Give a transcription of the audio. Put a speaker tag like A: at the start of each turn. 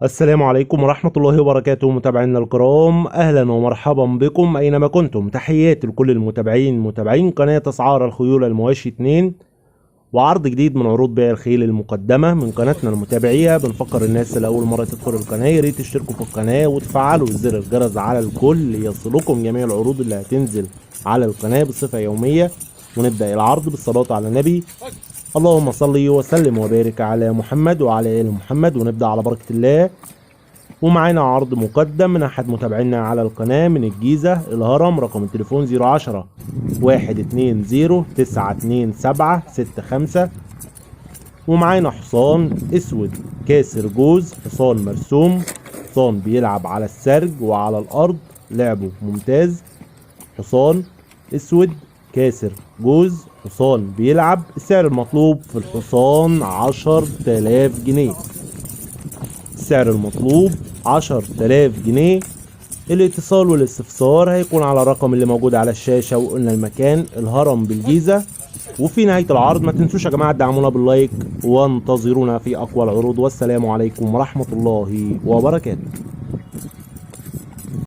A: السلام عليكم ورحمة الله وبركاته متابعينا الكرام، أهلا ومرحبا بكم أينما كنتم. تحياتي لكل المتابعين متابعين قناة أسعار الخيول المواشي 2 وعرض جديد من عروض بيع الخيل المقدمة من قناتنا المتابعية. بنفكر الناس اللي أول مرة تدخل القناة يا ريت تشتركوا في القناة وتفعلوا زر الجرس على الكل يصلكم جميع العروض اللي هتنزل على القناة بصفة يومية. ونبدأ العرض بالصلاة على النبي. اللهم صل وسلم وبارك على محمد وعلى آل محمد. ونبدأ على بركة الله. ومعانا عرض مقدم من أحد متابعينا على القناة من الجيزة الهرم. رقم التليفون 010 120 927 65. ومعانا حصان اسود كاسر جوز، حصان مرسوم، حصان بيلعب على السرج وعلى الارض، لعبه ممتاز. حصان اسود كاسر جوز، حصان بيلعب. السعر المطلوب في الحصان 10,000 جنيه. السعر المطلوب 10,000 جنيه. الاتصال والاستفسار هيكون على الرقم اللي موجود على الشاشة. وقلنا المكان الهرم بالجيزة. وفي نهاية العرض ما تنسوش يا جماعة تدعمونا باللايك وانتظرونا في أقوى العروض. والسلام عليكم ورحمة الله وبركاته.